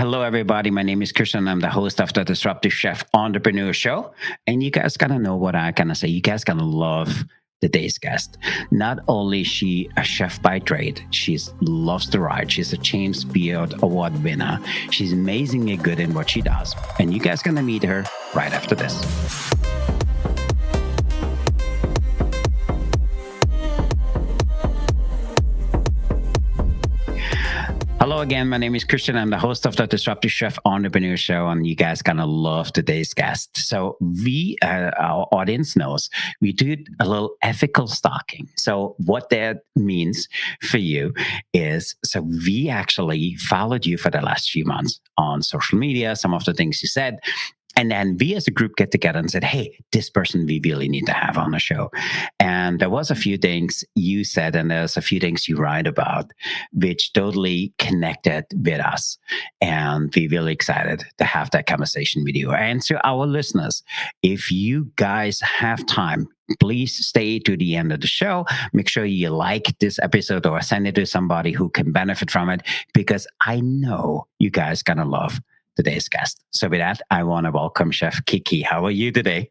Hello, everybody. My name is Christian. I'm the host of the Disruptive Chef Entrepreneur Show. And you guys gotta know what I gotta say. You guys gonna love today's guest. Not only is she a chef by trade, she loves to write. She's a James Beard Award winner. She's amazingly good in what she does. And you guys gonna meet her right after this. Hello again. My name is Christian. I'm the host of the Disruptive Chef Entrepreneur Show, and you guys gonna love today's guest. So our audience knows, we do a little ethical stalking. So what that means for you is, so we actually followed you for the last few months on social media, some of the things you said. And then we as a group get together and said, hey, this person we really need to have on the show. And there was a few things you said, and there's a few things you write about, which totally connected with us. And we're really excited to have that conversation with you. And to our listeners, if you guys have time, please stay to the end of the show. Make sure you like this episode or send it to somebody who can benefit from it, because I know you guys gonna love today's guest. So with that, I want to welcome Chef Kiki. How are you today?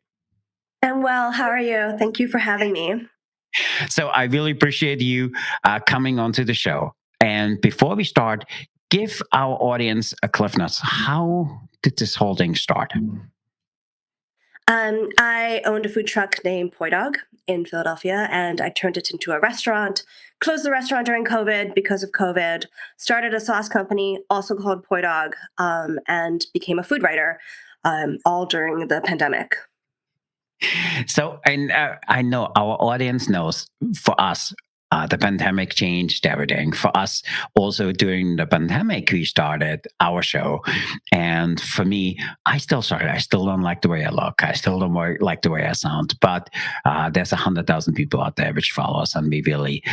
I'm well. How are you? Thank you for having me. So I really appreciate you coming onto the show. And before we start, give our audience a cliff notes. How did this whole thing start? I owned a food truck named Poi Dog in Philadelphia, and I turned it into a restaurant, closed the restaurant during COVID because of COVID, started a sauce company also called Poi Dog, and became a food writer, all during the pandemic. So, and I know our audience knows, for us, the pandemic changed everything. For us, also during the pandemic, we started our show. And for me, I still don't like the way I look. I still don't like the way I sound. But there's 100,000 people out there which follow us, and we really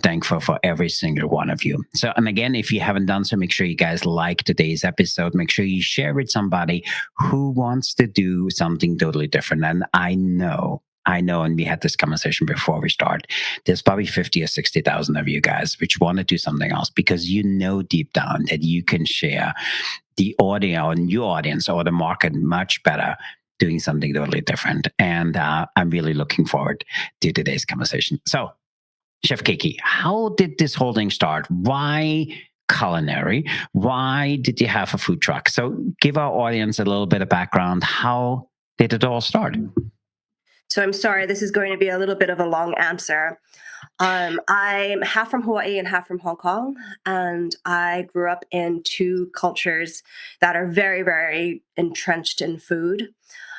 thankful for every single one of you. So, and again, if you haven't done so, make sure you guys like today's episode. Make sure you share with somebody who wants to do something totally different. And I know, and we had this conversation before we start, there's probably 50 or 60,000 of you guys which want to do something else, because you know deep down that you can share the audio and your audience or the market much better doing something totally different. And I'm really looking forward to today's conversation. So, Chef Kiki, how did this whole thing start? Why culinary? Why did you have a food truck? So give our audience a little bit of background. How did it all start? So I'm sorry, this is going to be a little bit of a long answer. I'm half from Hawaii and half from Hong Kong, and I grew up in two cultures that are very, very entrenched in food.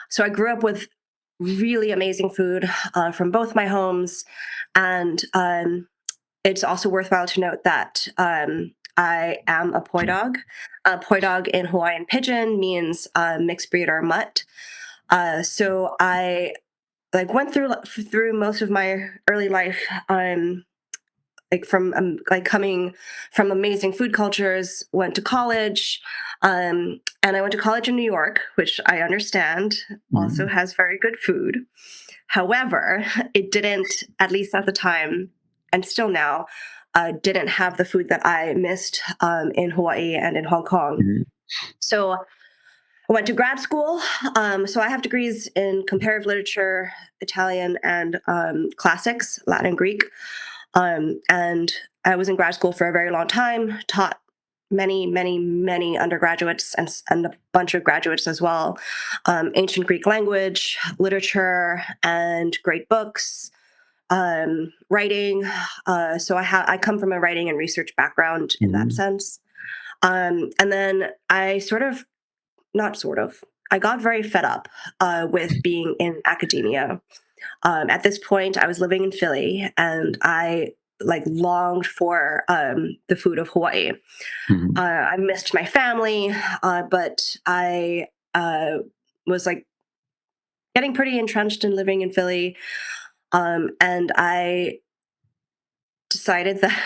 So I grew up with really amazing food from both my homes, and it's also worthwhile to note that I am a Poi Dog. Poi Dog in Hawaiian Pidgin means mixed breed or mutt. So I went through most of my early life, coming from amazing food cultures. Went to college, and I went to college in New York, which I understand also has very good food. However, it didn't, at least at the time, and still now, didn't have the food that I missed in Hawaii and in Hong Kong. Mhm. So I went to grad school. So I have degrees in comparative literature, Italian, and classics, Latin and Greek. And I was in grad school for a very long time, taught many, many, many undergraduates and a bunch of graduates as well, ancient Greek language, literature, and great books, writing. So I come from a writing and research background in that sense. And then I got very fed up with being in academia. At this point, I was living in Philly, and I longed for the food of Hawaii. I missed my family, but I was getting pretty entrenched in living in Philly, and I decided that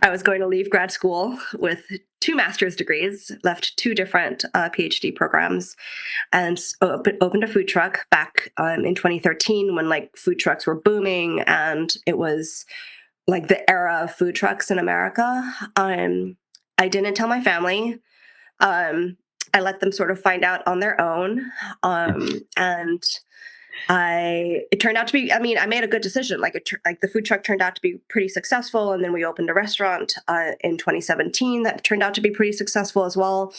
I was going to leave grad school with 2 master's degrees, left 2 different PhD programs, and opened a food truck back in 2013 when food trucks were booming, and it was the era of food trucks in America. I didn't tell my family. Um, I let them sort of find out on their own. And it turned out to be, I mean, I made a good decision. Like the food truck turned out to be pretty successful. And then we opened a restaurant in 2017 that turned out to be pretty successful as well.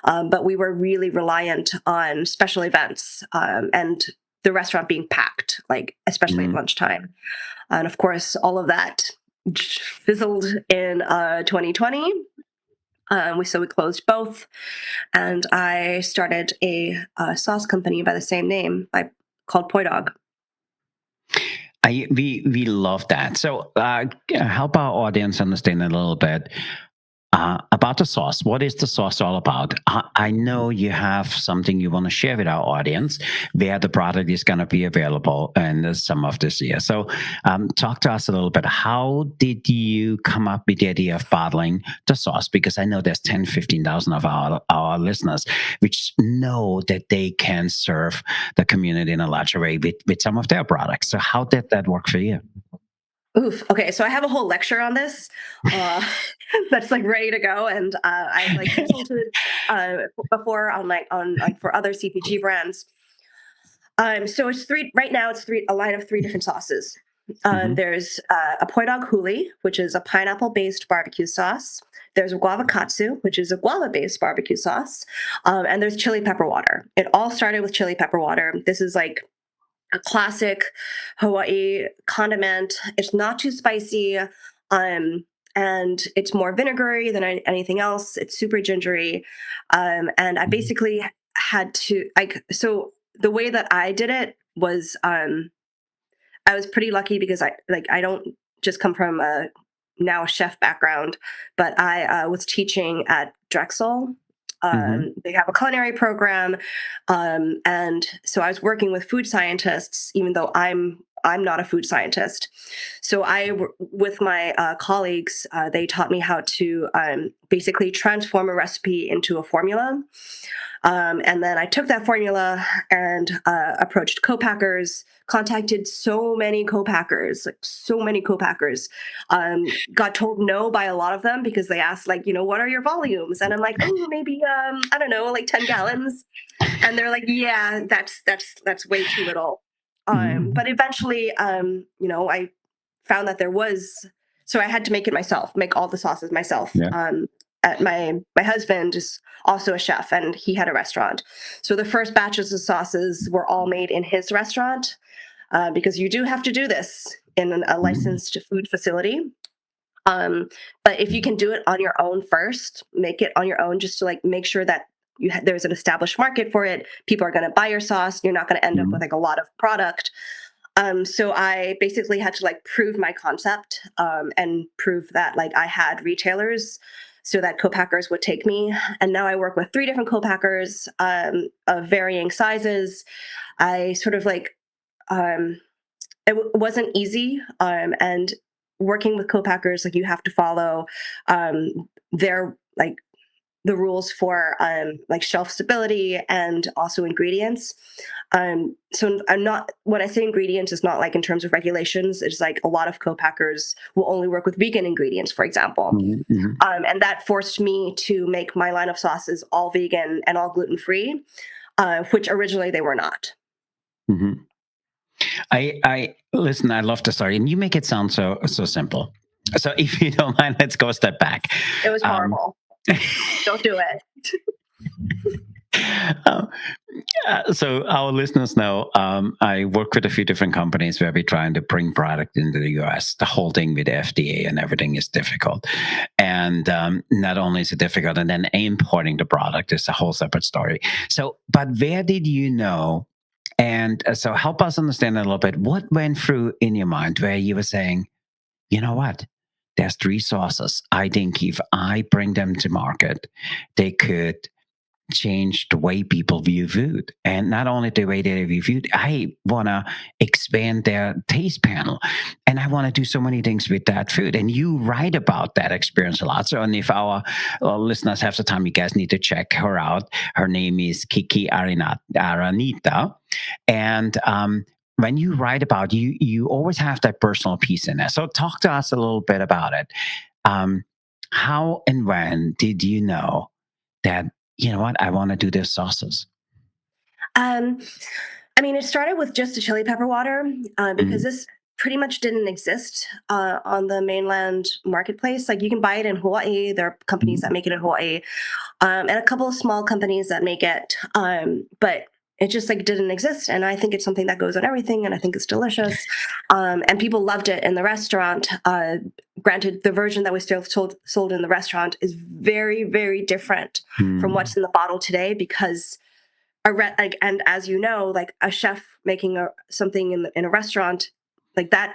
But we were really reliant on special events, and the restaurant being packed, like especially at Mhm. lunchtime. And of course, all of that fizzled in 2020. So we closed both, and I started a sauce company by the same name, called Poi Dog. We love that. So help our audience understand a little bit about the sauce. What is the sauce all about? I know you have something you want to share with our audience where the product is going to be available in the summer of this year. So talk to us a little bit. How did you come up with the idea of bottling the sauce? Because I know there's 10, 15,000 of our listeners which know that they can serve the community in a larger way with some of their products. So how did that work for you? Oof. Okay, so I have a whole lecture on this, uh, that's like ready to go, and I've like consulted before on for other CPG brands. So it's three right now. It's a line of three different sauces. Hmm. There's a Poi Dog Huli, which is a pineapple-based barbecue sauce. There's guava katsu, which is a guava-based barbecue sauce, and there's chili pepper water. It all started with chili pepper water. This is like a classic Hawaii condiment. It's not too spicy, and it's more vinegary than anything else. It's super gingery, and I basically had to like so the way that I did it was I was pretty lucky because I don't just come from a now chef background, but I was teaching at Drexel. Hmm. They have a culinary program, and so I was working with food scientists, even though I'm not a food scientist. So with my colleagues, they taught me how to basically transform a recipe into a formula. And then I took that formula and approached co-packers, contacted so many co-packers, got told no by a lot of them because they asked, like, what are your volumes? And I'm like, oh, maybe, I don't know, like 10 gallons. And they're like, yeah, that's way too little. Hmm. But eventually, I found that so I had to make it myself, make all the sauces myself. Yeah. My husband is also a chef, and he had a restaurant. So the first batches of sauces were all made in his restaurant, because you do have to do this in a Mhm. licensed food facility. Um, but if you can do it on your own first, make it on your own just to like make sure that there's an established market for it. People are going to buy your sauce. You're not going to end up with Mhm. like a lot of product. So I basically had to like prove my concept, and prove that like I had retailers so that co-packers would take me. And now I work with three different co-packers, of varying sizes. I sort of like, um, wasn't easy. And working with co-packers, like you have to follow their like the rules for like shelf stability and also ingredients. So I'm not when I say ingredients, it's not like in terms of regulations. It's like a lot of co-packers will only work with vegan ingredients, for example. Mhm. Mhm. And that forced me to make my line of sauces all vegan and all gluten free, which originally they were not. Mhm. I listen. I love the story, and you make it sound so simple. So, if you don't mind, let's go a step back. It was Um, horrible. Don't do it. uh, so, our listeners know I work with a few different companies where we're trying to bring product into the US. The whole thing with the FDA and everything is difficult, and not only is it difficult, and then importing the product is a whole separate story. So, but where did you know? And so help us understand a little bit what went through in your mind where you were saying, you know what? There's three sources. I think if I bring them to market, they could change the way people view food. And not only the way they view food, I want to expand their taste panel. And I want to do so many things with that food. And you write about that experience a lot. So, and if our listeners have the time, you guys need to check her out. Her name is Kiki Aranita. And when you write about you always have that personal piece in there. So talk to us a little bit about it. Um, How and when did you know that, you know what, I want to do this sauces? Um, I mean, it started with just the chili pepper water because Mhm. this pretty much didn't exist on the mainland marketplace. Like you can buy it in Hawaii. There are companies that Mhm. make it in Hawaii, and a couple of small companies that make it. But it just like didn't exist, and I think it's something that goes on everything, and I think it's delicious. And people loved it in the restaurant. Granted, the version that we still sold in the restaurant is very, very different from Mm. what's in the bottle today because like, and as you know, like a chef making something in a restaurant, like that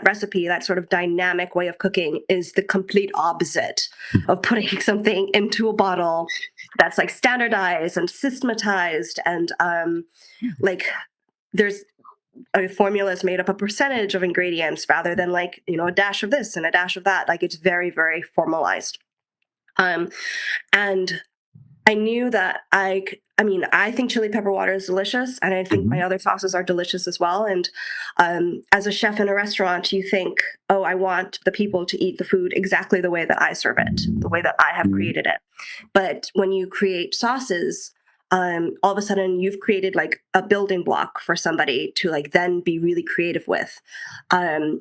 recipe, that sort of dynamic way of cooking is the complete opposite of putting something into a bottle that's like standardized and systematized and like there's a formula is made up a percentage of ingredients rather than like a dash of this and a dash of that. Like it's very, very formalized. um and I knew that I mean, I think chili pepper water is delicious, and I think my Mhm. other sauces are delicious as well. And as a chef in a restaurant, you think, oh, I want the people to eat the food exactly the way that I serve it, the way that I have Mhm. created it. But when you create sauces, all of a sudden you've created like a building block for somebody to like then be really creative with.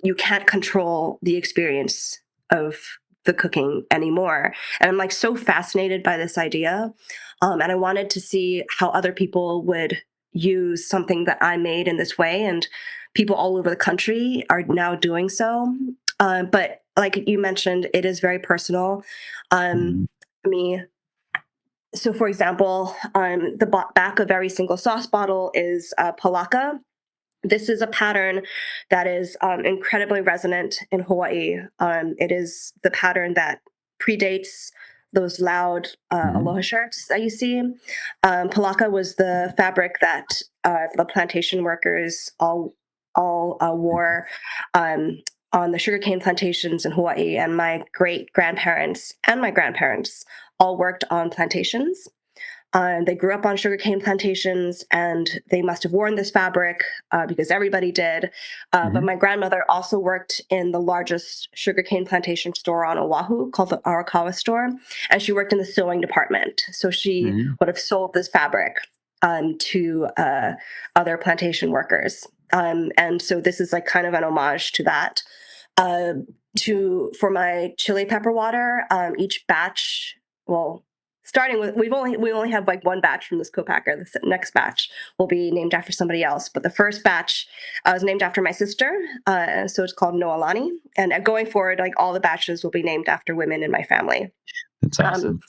You can't control the experience of the cooking anymore. And I'm like so fascinated by this idea. And I wanted to see how other people would use something that I made in this way. And people all over the country are now doing so. But like you mentioned, it is very personal. Mhm. Me. So, for example, the back of every single sauce bottle is palaka. This is a pattern that is incredibly resonant in Hawaii. It is the pattern that predates those loud Mhm. aloha shirts that you see. Palaka was the fabric that the plantation workers all wore um, on the sugarcane plantations in Hawaii, and my great grandparents and my grandparents all worked on plantations. They grew up on sugarcane plantations and they must have worn this fabric because everybody did. But Mhm. my grandmother also worked in the largest sugarcane plantation store on Oahu called the Arakawa store. And she worked in the sewing department. So she Mhm. would have sold this fabric to other plantation workers. And so this is like kind of an homage to that. Uh, for my chili pepper water, each batch, well, starting with we only have like one batch from this co-packer. The next batch will be named after somebody else, but the first batch was named after my sister, so it's called Noalani. And going forward, like all the batches will be named after women in my family. That's Um, awesome.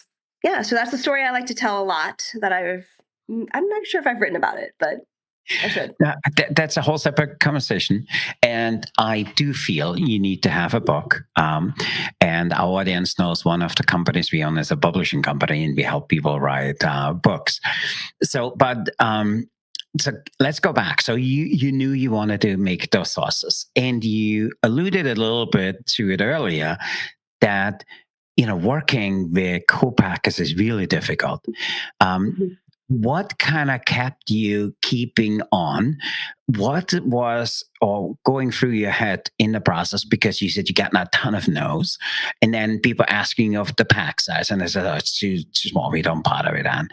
yeah, so that's the story I like to tell a lot. I'm not sure if I've written about it, but I should. Yeah, that's a whole separate conversation. And I do feel you need to have a book. And our audience knows one of the companies we own is a publishing company, and we help people write books. So let's go back. So you knew you wanted to make those sauces, and you alluded a little bit to it earlier that working with co-packers is really difficult. Um, Mhm. what kind of kept you keeping on? What was or going through your head in the process? Because you said you got a ton of no's, and then people asking you of the pack size, and they said, "Oh, it's too small. We don't bother it on."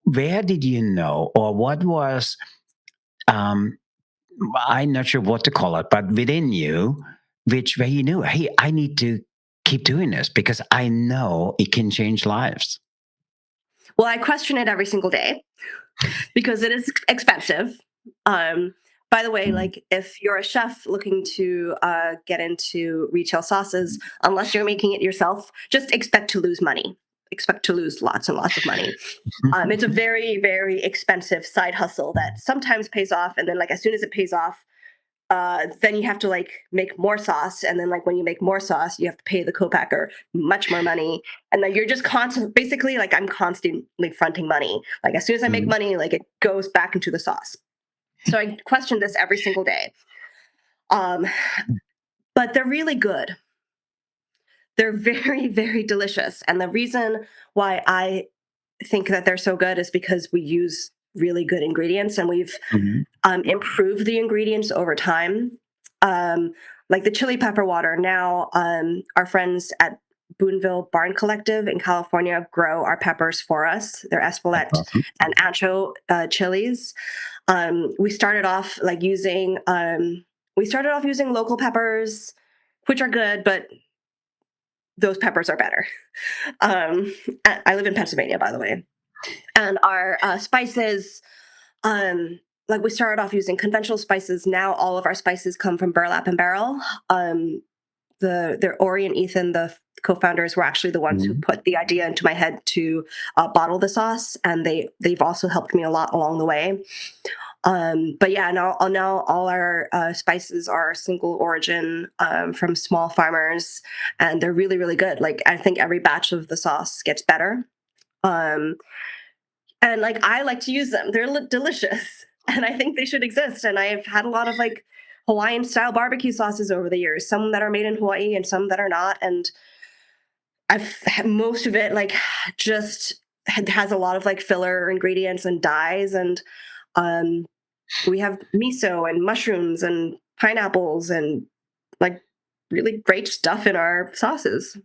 Where did you know, or what was? Um, I'm not sure what to call it, but within you, which way you knew, hey, I need to keep doing this because I know it can change lives. Well, I question it every single day because it is expensive. Um, by the way, Mm. like if you're a chef looking to get into retail sauces, unless you're making it yourself, just expect to lose money. Expect to lose lots and lots of money. It's a very, very expensive side hustle that sometimes pays off, and then like as soon as it pays off, then you have to like make more sauce, and then like when you make more sauce, you have to pay the co-packer much more money, and then you're just constant. Basically, like I'm constantly fronting money. Like as soon as I make Mm. money, like it goes back into the sauce. So I question this every single day. Um, but they're really good. They're very, very delicious, and the reason why I think that they're so good is because we use really good ingredients, and we've Mhm. improve the ingredients over time. Um, like the chili pepper water. Now, our friends at Boonville Barn Collective in California grow our peppers for us. They're That's Espelette awesome. and ancho chilies. We started off like using local peppers, which are good, but those peppers are better. I live in Pennsylvania, by the way, and our spices. Like we started off using conventional spices. Now all of our spices come from Burlap and Barrel. Ori and Ethan, the co-founders, were actually the ones who Mhm. put the idea into my head to bottle the sauce, and they've also helped me a lot along the way. But yeah, now all our spices are single origin from small farmers, and they're really really good. Like I think every batch of the sauce gets better. Um, and like I like to use them. They're delicious, and I think they should exist. And I've had a lot of like Hawaiian style barbecue sauces over the years, some that are made in Hawaii and some that are not. And I've had most of it like just has a lot of like filler ingredients and dyes. And um, we have miso and mushrooms and pineapples and like really great stuff in our sauces.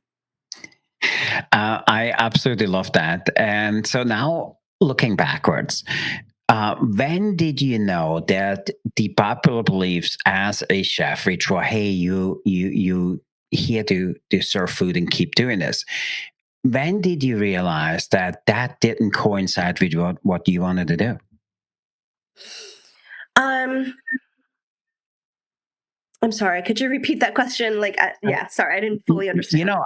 I absolutely love that. And so now looking backwards, when did you know that the popular beliefs as a chef, which were, hey, you here to serve food and keep doing this? When did you realize that that didn't coincide with what you wanted to do? Um, I'm sorry. Could you repeat that question? Like, yeah, sorry, I didn't fully You understand. know,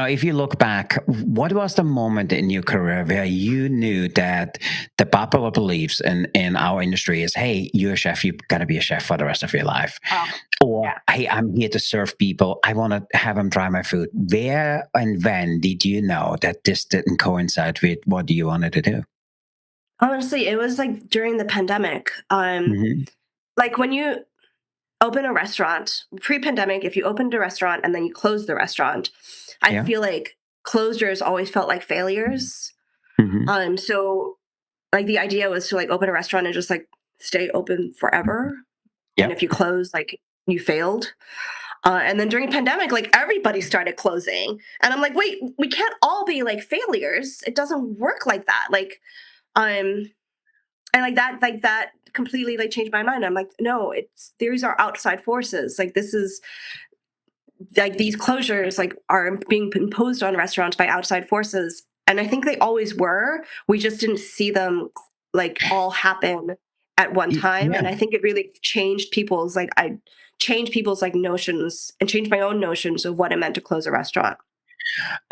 if you look back, what was the moment in your career where you knew that the popular beliefs in our industry is, hey, you're a chef, you're gonna be a chef for the rest of your life, Oh, or yeah. hey, I'm here to serve people, I want to have them try my food. Where and when did you know that this didn't coincide with what you wanted to do? Honestly, it was like during the pandemic. Hmm. Like when you open a restaurant, pre-pandemic, if you opened a restaurant and then you closed the restaurant, I Yeah. feel like closures always felt like failures. Hmm. So like the idea was to like open a restaurant and just like stay open forever. And if Yep. you close, like you failed. And then during pandemic, like everybody started closing, and I'm like, wait, we can't all be like failures. It doesn't work like that. Um, and like that completely like changed my mind. I'm like, no, it's these are outside forces. Like this is like these closures like are being imposed on restaurants by outside forces, and I think they always were. We just didn't see them like all happen at one time, Yeah. and I think it really changed people's like I changed people's like notions and changed my own notions of what it meant to close a restaurant.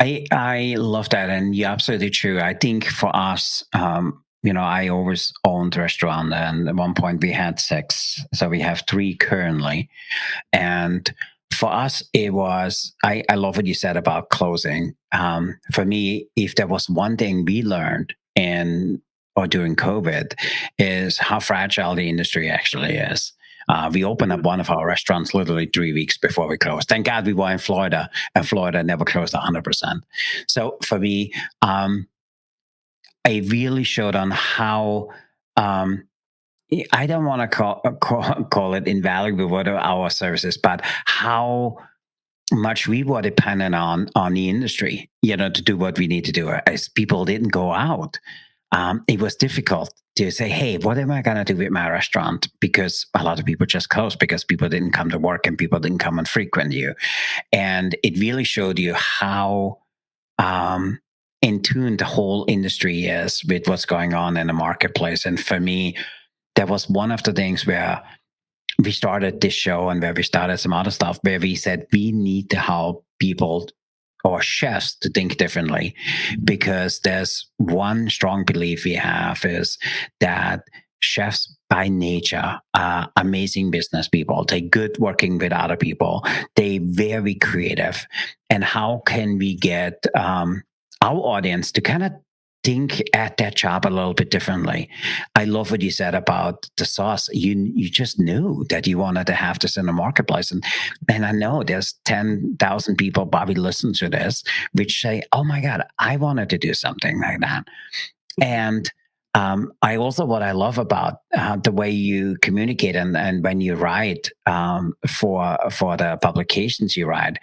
I love that, and you're absolutely true. I think for us, I always owned a restaurant, and at one point we had six, so we have three currently. And for us, it was I love what you said about closing. For me, if there was one thing we learned in or during COVID, is how fragile the industry actually is. We opened up Mhm. one of our restaurants literally 3 weeks before we closed. Thank God we were in Florida, and Florida never closed 100%. So for me, it really showed on how um, I don't want to call it invaluable what are our services, but how much we were dependent on the industry, to do what we need to do. As people didn't go out, it was difficult to say, "Hey, what am I going to do with my restaurant?" Because a lot of people just closed because people didn't come to work and people didn't come and frequent you, and it really showed you how um, in tune the whole industry is with what's going on in the marketplace. And for me, that was one of the things where we started this show and where we started some other stuff where we said we need to help people or chefs to think differently, because there's one strong belief we have is that chefs by nature are amazing business people. They're good working with other people. They're very creative. And how can we get our audience to kind of think at that job a little bit differently? I love what you said about the sauce. You just knew that you wanted to have this in the marketplace, and I know there's 10,000 people probably listen to this, which say, "Oh my God, I wanted to do something like that." And I also what I love about the way you communicate and when you write for the publications you write.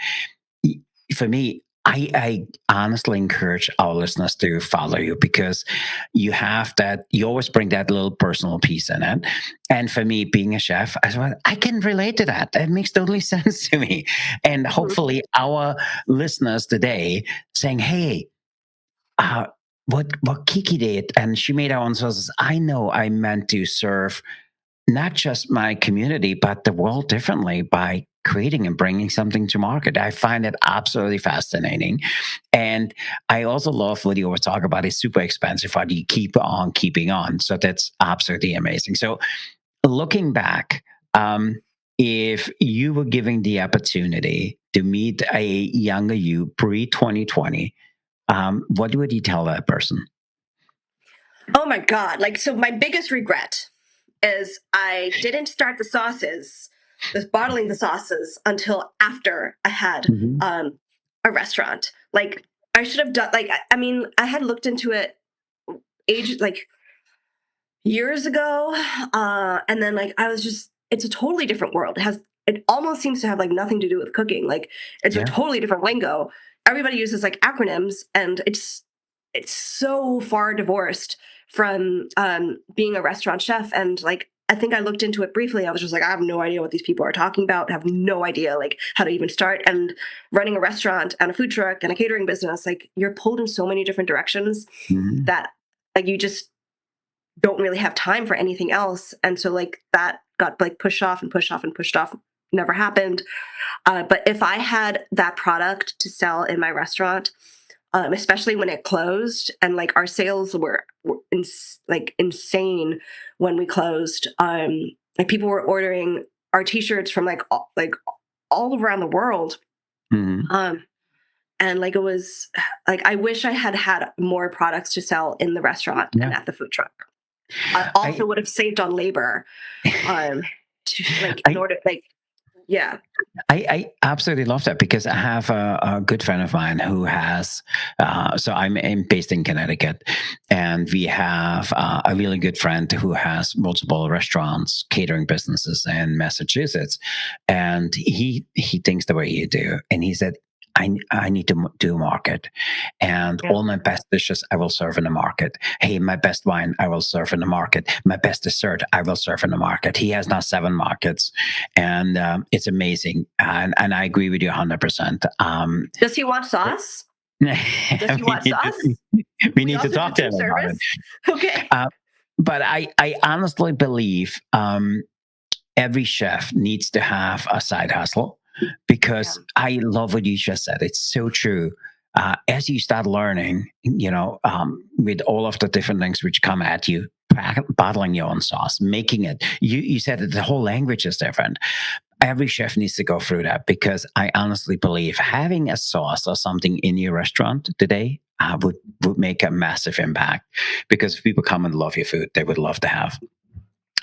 For me, I honestly encourage our listeners to follow you because you have that, you always bring that little personal piece in it. And for me, being a chef, I can relate to that. It makes totally sense to me. And Mhm. hopefully, our listeners today saying, hey, uh, what Kiki did, and she made her own sauces. I know I meant to serve not just my community, but the world differently by creating and bringing something to market. I find it absolutely fascinating. And I also love what you were talking about. It's super expensive, but you keep on keeping on. So that's absolutely amazing. So looking back, if you were given the opportunity to meet a younger you pre 2020, what would you tell that person? Oh my God. Like, so my biggest regret is I didn't start bottling the sauces until after I had Mhm. a restaurant. Like, I should have done, like, I mean, I had looked into it like years ago. And then like, I was just, it's a totally different world. It almost seems to have like nothing to do with cooking. Like, it's a Yeah. totally different lingo. Everybody uses like acronyms, and it's so far divorced from being a restaurant chef. And like, I think I looked into it briefly. I was just like, I have no idea what these people are talking about. I have no idea like how to even start. And running a restaurant and a food truck and a catering business, like, you're pulled in so many different directions Mhm. that like you just don't really have time for anything else. And so like that got like pushed off and pushed off and pushed off. Never happened. But if I had that product to sell in my restaurant, especially when it closed, and like our sales were like insane when we closed. Like people were ordering our t-shirts from like all around the world. Mhm. Um, and like it was like I wish I had had more products to sell in the restaurant and Yeah. at the food truck. I also I would have saved on labor, um, to like in I order like yeah. I absolutely love that because I have a good friend of mine who has. So I'm based in Connecticut, and we have a really good friend who has multiple restaurants, catering businesses in Massachusetts, and he thinks the way you do, and he said. I need to do a market, and Yeah. all my best dishes I will serve in the market. Hey, my best wine I will serve in the market. My best dessert I will serve in the market. He has now 7 markets, and it's amazing. And I agree with you 100%. Does he want sauce? Does he we want need to sauce? we We need to also do talk to food him about it. service. Okay. Uh, but I honestly believe every chef needs to have a side hustle Yeah. because I love what you just said. It's so true. As you start learning, with all of the different things which come at you, bottling your own sauce, making it, you said that the whole language is different. Every chef needs to go through that because I honestly believe having a sauce or something in your restaurant today would make a massive impact because if people come and love your food, they would love to have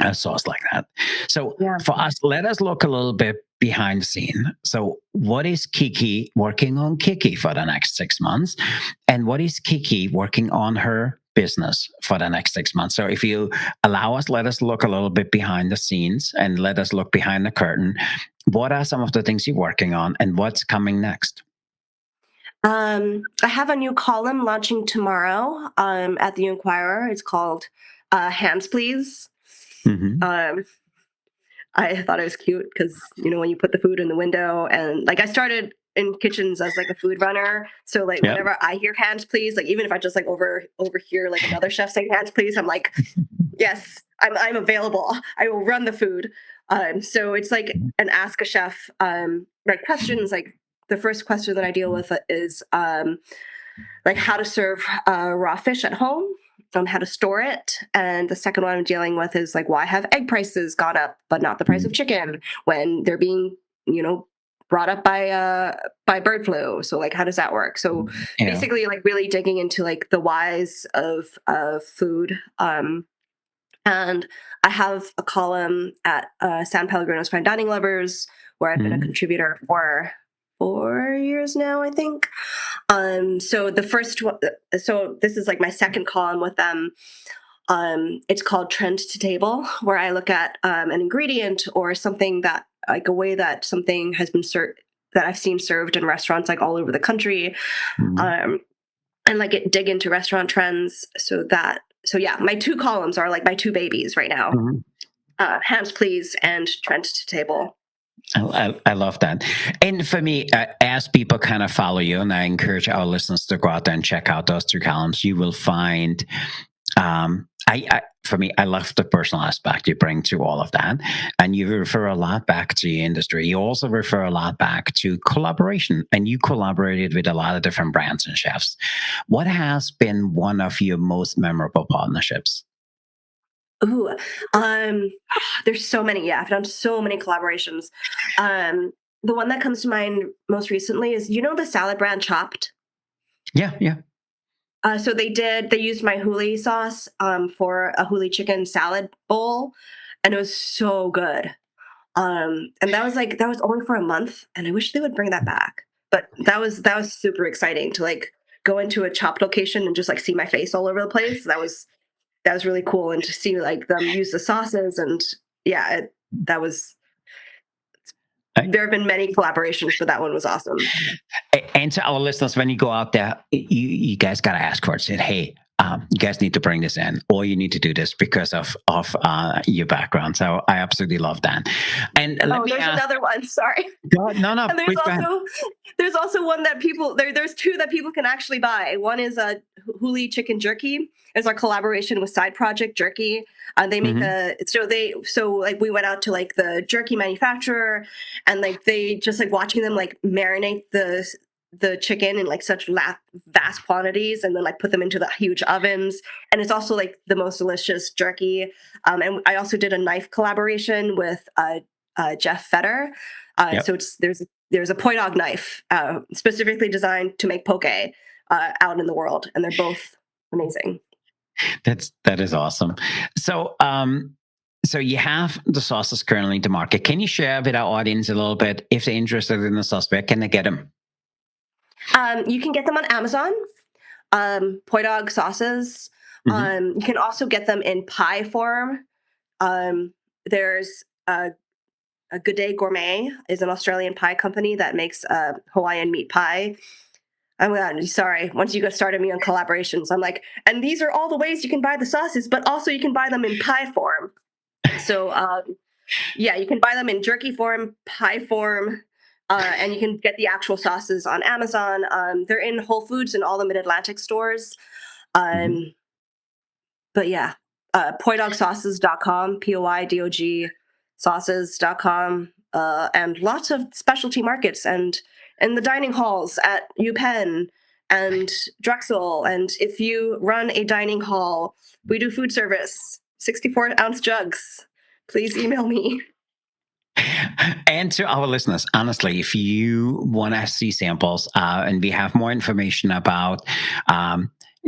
a sauce like that. So Yeah. for us, let us look a little bit behind the scene. So what is Kiki working on Kiki for the next 6 months? And what is Kiki working on her business for the next 6 months? So if you allow us, let us look a little bit behind the scenes and let us look behind the curtain. What are some of the things you're working on and what's coming next? I have a new column launching tomorrow at the Inquirer. It's called Hands Please. Hmm. Um, I thought it was cute because when you put the food in the window, and like I started in kitchens as like a food runner, so like Yeah. whenever I hear hands please, like even if I just like overhear like another chef saying hands please, I'm like, yes, I'm available. I will run the food. So it's like an ask a chef like questions. Like the first question that I deal with is like how to serve raw fish at home, how to store it. And the second one I'm dealing with is like why have egg prices gone up, but not the price of chicken when they're being, you know, brought up by bird flu. So like how does that work? So Yeah. basically like really digging into like the whys of food. And I have a column at San Pellegrino's Fine Dining Lovers where I've been a Mhm. contributor for 4 years now, I think. So the first one, so this is like my second column with them. It's called Trend to Table, where I look at an ingredient or something that, like a way that something has been that I've seen served in restaurants like all over the country, Mhm. and like dig into restaurant trends. So yeah, my two columns are like my two babies right now: Mhm. Hands Please and Trend to Table. I love that. And for me, as people kind of follow you, and I encourage our listeners to go out there and check out those two columns, you will find for me, I love the personal aspect you bring to all of that, and you refer a lot back to your industry. You also refer a lot back to collaboration, and you collaborated with a lot of different brands and chefs. What has been one of your most memorable partnerships? Ooh, um, there's so many. Yeah, I've done so many collaborations. Um, the one that comes to mind most recently is, the salad brand Chopped. Yeah, yeah. So they used my huli sauce for a huli chicken salad bowl, and it was so good. And that was only for a month, and I wish they would bring that back. But that was super exciting to like go into a Chopped location and just like see my face all over the place. That was really cool, and to see like them use the sauces, and yeah, that was. I, There have been many collaborations, but that one was awesome. and to our listeners, when you go out there, you guys got to ask for it. Say, hey, you guys need to bring this in, or you need to do this because of your background. So I absolutely love that. And let Oh, me there's ask. another one. Sorry. Go ahead. No, no, And please go ahead. there's also one that there's two that people can actually buy. One is a huli chicken jerky. It's our collaboration with Side Project Jerky. They make Hmm. like we went out to like the jerky manufacturer, and like they just like watching them like marinate the chicken in like such vast quantities, and then like put them into the huge ovens. And it's also like the most delicious jerky. And I also did a knife collaboration with Jeff Fetter. Yep. So there's a Poi Dog knife specifically designed to make poke out in the world, and they're both amazing. That is awesome. So, so you have the sauces currently in the market. Can you share with our audience a little bit if they're interested in the sauce? Where can they get them? You can get them on Amazon. Poi Dog Sauces. Hmm. You can also get them in pie form. There's a Good Day Gourmet is an Australian pie company that makes Hawaiian meat pie. I'm sorry. Once you get started me on collaborations, I'm like, and these are all the ways you can buy the sauces, but also you can buy them in pie form. So yeah, you can buy them in jerky form, pie form, and you can get the actual sauces on Amazon. They're in Whole Foods and all the Mid Atlantic stores. Hmm. Um, but yeah, poidogsauces.com, POIDOG sauces.com, and lots of specialty markets and in the dining halls at UPenn and Drexel. And if you run a dining hall, we do food service, 64-ounce jugs. Please email me. And to our listeners, honestly, if you want to see samples and we have more information about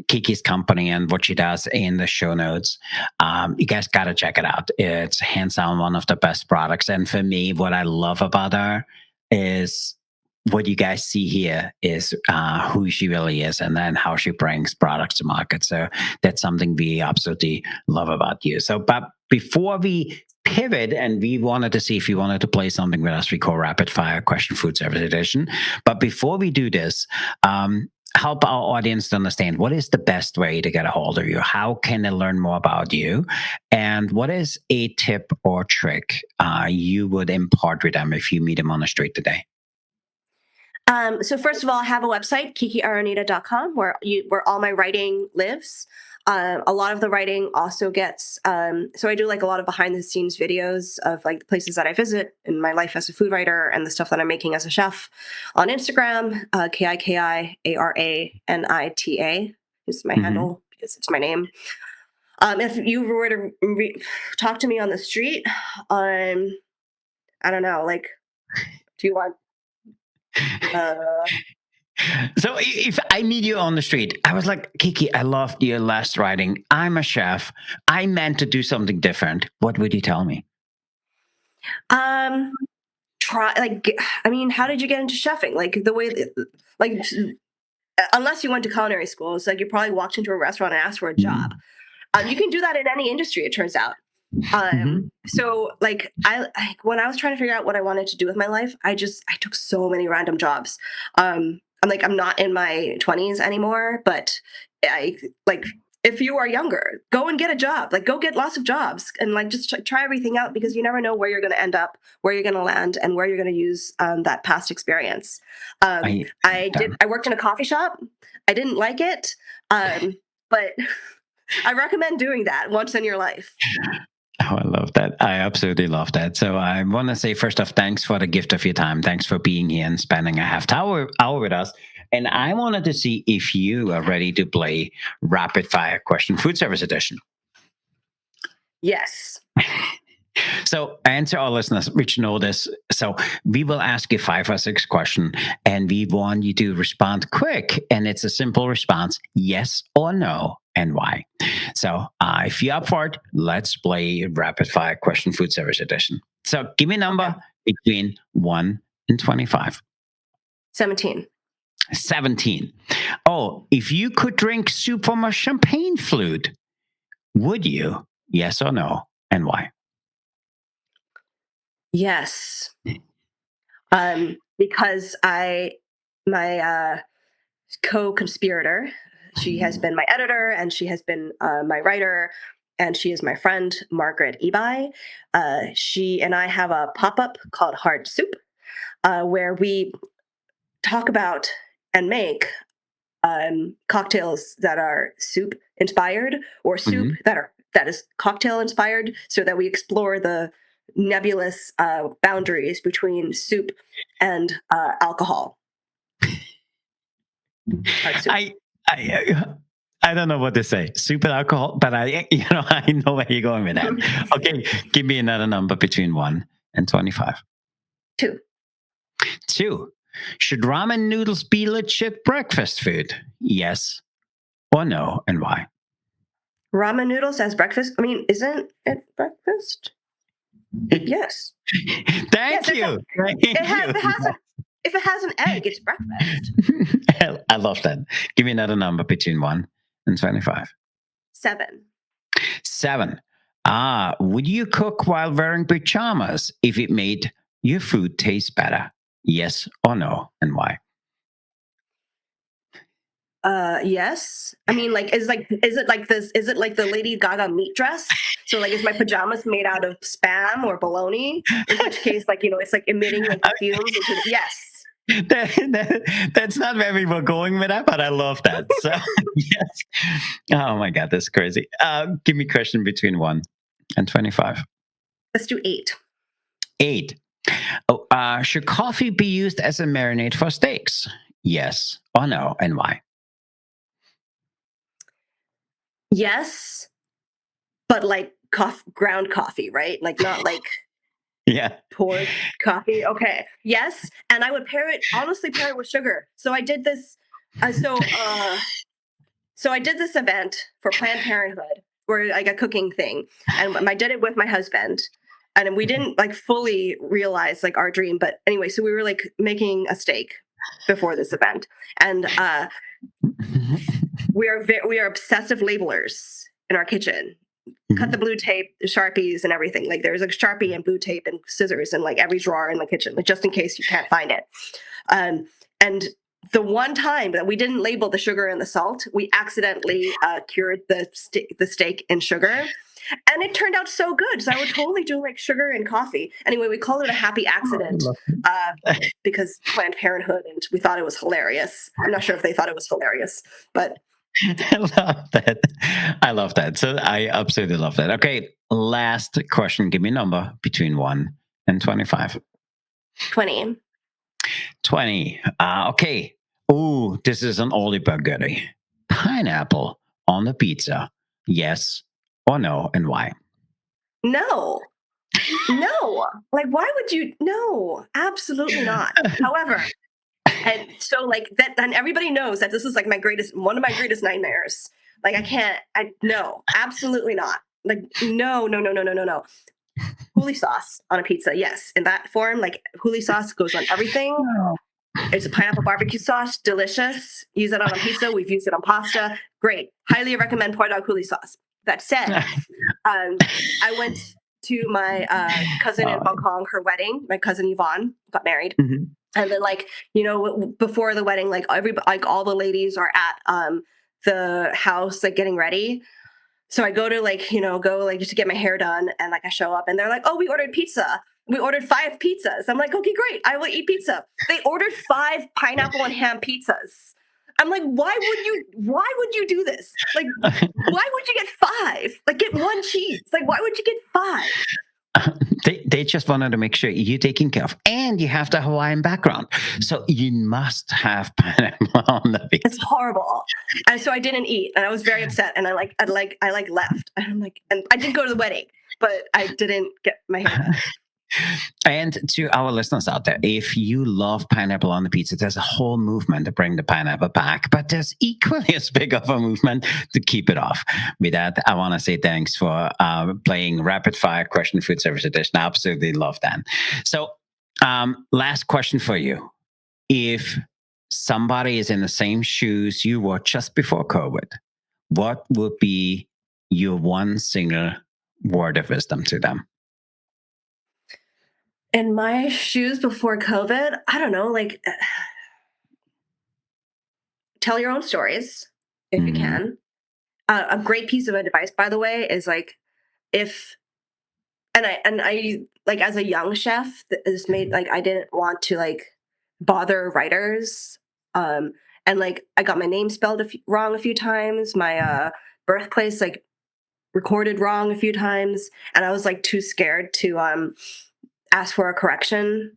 Kiki's company and what she does in the show notes, you guys got to check it out. It's hands down one of the best products. And for me, what I love about her is what you guys see here is who she really is and then how she brings products to market. So that's something we absolutely love about you. So, but before we pivot and we wanted to see if you wanted to play something with us, we call rapid fire question food service edition. But before we do this, help our audience to understand what is the best way to get a hold of you. How can they learn more about you? And what is a tip or trick you would impart with them if you meet them on the street today? So first of all, I have a website, kikiaranita.com, where all my writing lives. A lot of the writing also gets, so I do like a lot of behind the scenes videos of like the places that I visit in my life as a food writer and the stuff that I'm making as a chef on Instagram. KIKIARANITA is my Hmm. handle because it's my name. If you were to talk to me on the street, um, I don't know, like, do you want, uh, So if I meet you on the street, I was like, Kiki, I loved your last writing. I'm a chef. I meant to do something different. What would you tell me? um, try like I mean, how did you get into chefing? Like the way that, like unless you went to culinary school, it's like you probably walked into a restaurant and asked for a job. Mm. You can do that in any industry, it turns out. So like when I was trying to figure out what I wanted to do with my life, I took so many random jobs. I'm not in my 20s anymore, but I like if you are younger, go and get a job. Like go get lots of jobs and like just try everything out because you never know where you're going to end up, where you're going to land, and where you're going to use that past experience. I I worked in a coffee shop. I didn't like it, but I recommend doing that once in your life. Oh, I love that. I absolutely love that. So I want to say first off, thanks for the gift of your time. Thanks for being here and spending a hour with us. And I wanted to see if you are ready to play rapid fire question food service edition. Yes. So answer our listeners, which know this. So we will ask you 5 or 6 questions, and we want you to respond quick. And it's a simple response: yes or no, and why. So if you're up for it, let's play rapid fire question food service edition. So give me a number between 1 and 25. 17. 17. Oh, if you could drink soup from a champagne flute, would you? Yes or no, and why? Yes. Because my co-conspirator, she has been my editor and she has been my writer, and she is my friend, Margaret Ebi. She and I have a pop-up called Hard Soup, where we talk about and make cocktails that are soup inspired, or soup that is cocktail inspired, so that we explore the nebulous boundaries between soup and alcohol. I, I I don't know what to say. Super alcohol, but I know where you're going with that. Okay, give me another number between 1 and 25. 2. 2. Should ramen noodles be legit breakfast food? Yes or no, and why? Ramen noodles as breakfast? I mean, isn't it breakfast? Yes. Thank you. If it has an egg, it's breakfast. I love that. Give me another number between 1 and 25. 7. 7. Would you cook while wearing pajamas if it made your food taste better? Yes or no, and why? Yes. I mean, like, is it like this? Is it like the Lady Gaga meat dress? So, like, is my pajamas made out of spam or bologna? In which case, like, it's like emitting like fumes into yes. That's not where we were going with that, but I love that. So, yes. Oh my God, that's crazy. Give me a question between 1 and 25. Let's do 8. 8. Oh, should coffee be used as a marinade for steaks? Yes or no, and why? Yes, but like ground coffee, right? Like not like Yeah. poured coffee. Okay. Yes, and I would honestly pair it with sugar. So I did this. So I did this event for Planned Parenthood, where like a cooking thing, and I did it with my husband, and we didn't like fully realize like our dream. But anyway, so we were like making a steak before this event, and we are obsessive labelers in our kitchen. Cut the blue tape, the Sharpies and everything. Like there's like Sharpie and blue tape and scissors in like every drawer in the kitchen, like just in case you can't find it. And the one time that we didn't label the sugar and the salt, we accidentally cured the steak in sugar. And it turned out so good. So I would totally do like sugar and coffee. Anyway, we called it a happy accident because Planned Parenthood, and we thought it was hilarious. I'm not sure if they thought it was hilarious, but I love that. I love that. So I absolutely love that. Okay, last question. Give me a number between 1 and 25. 20. 20. Okay. Ooh, this is an oldie but goodie. Pineapple on the pizza. Yes or no, and why? No. No. Like, why would you? No, absolutely not. However, and so like that, and everybody knows that this is like one of my greatest nightmares. Like, no, absolutely not. Like, no, no, no, no, no, no, no. Huli sauce on a pizza, yes, in that form. Like, huli sauce goes on everything. It's a pineapple barbecue sauce, delicious. Use it on a pizza. We've used it on pasta. Great. Highly recommend Poi Dog huli sauce. That said, I went to my cousin in Oh, Hong Kong, her wedding. My cousin Yvonne got married. mhm. And then, like, before the wedding, like all the ladies are at the house, like getting ready. So I go to just to get my hair done, and like I show up, and they're like, "Oh, we ordered pizza. We ordered 5 pizzas." I'm like, "Okay, great. I will eat pizza." They ordered 5 pineapple and ham pizzas. I'm like, why would you do this? Like, why would you get 5? Like, get 1 cheese. Like, why would you get 5? They just wanted to make sure you're taken care of, and you have the Hawaiian background, so you must have pineapple on the It's pizza. horrible. And so I didn't eat, and I was very upset, and I left. And I'm like, and I did go to the wedding, but I didn't get my hair done. And to our listeners out there, if you love pineapple on the pizza, there's a whole movement to bring the pineapple back, but there's equally as big of a movement to keep it off. With that, I want to say thanks for playing rapid fire question food service edition. I absolutely love that. So, last question for you. If somebody is in the same shoes you were just before COVID, what would be your one single word of wisdom to them? In my shoes before COVID, I don't know, like, tell your own stories if you Mhm. can. A great piece of advice, by the way, is like, if and I like, as a young chef, this made, like, I didn't want to, like, bother writers. Um, and like, I got my name spelled wrong a few times. My birthplace, like, recorded wrong a few times, and I was like too scared to ask for a correction.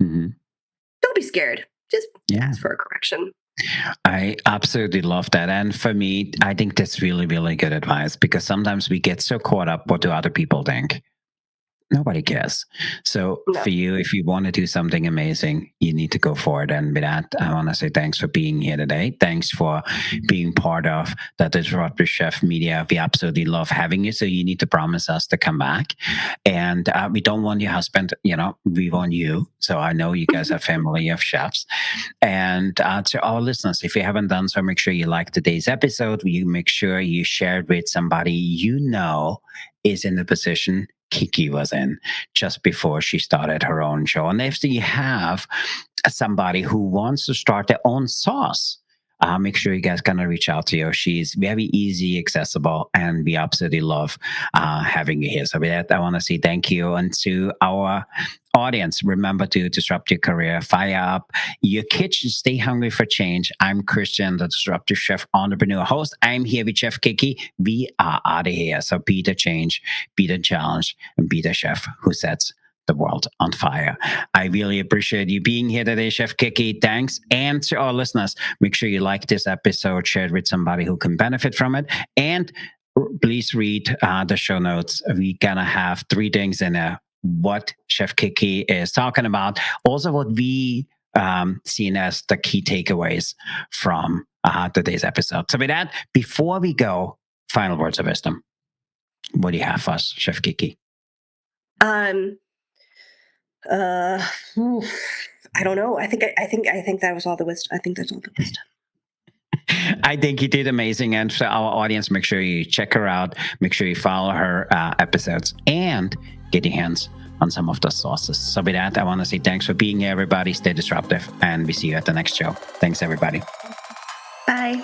Mhm. Don't be scared. Just Yeah. ask for a correction. I absolutely love that. And for me, I think that's really, really good advice because sometimes we get so caught up what do other people think. Nobody cares. So No. for you, if you want to do something amazing, you need to go for it. And with that, I want to say thanks for being here today. Thanks for being part of the Disruptive Chef Media. We absolutely love having you. So you need to promise us to come back. And we don't want your husband, we want you. So I know you guys are family of chefs. And to our listeners, if you haven't done so, make sure you like today's episode. You make sure you share it with somebody you know is in the position Kiki was in just before she started her own show. And if you have somebody who wants to start their own sauce, make sure you guys gonna reach out to her. She's very easy, accessible, and we absolutely love having you here. So with that, I want to say thank you. And to our audience, remember to disrupt your career, fire up your kitchen, stay hungry for change. I'm Christian, the Disruptive Chef Entrepreneur host. I'm here with Chef Kiki. We are out of here. So be the change, be the challenge, and be the chef who sets the world on fire. I really appreciate you being here today, Chef Kiki. Thanks. And to our listeners, make sure you like this episode, share it with somebody who can benefit from it. And please read the show notes. We're going to have 3 things in there. What Chef Kiki is talking about. Also, what we seen as the key takeaways from today's episode. So with that, before we go, final words of wisdom. What do you have for us, Chef Kiki? Um. Oof, I don't know. I think that was all the wisdom. I think that's all the wisdom. I think you did amazing. And for our audience, make sure you check her out. Make sure you follow her episodes and get your hands on some of the sauces. So with that, I want to say thanks for being here, everybody. Stay disruptive, and we see you at the next show. Thanks, everybody. Bye.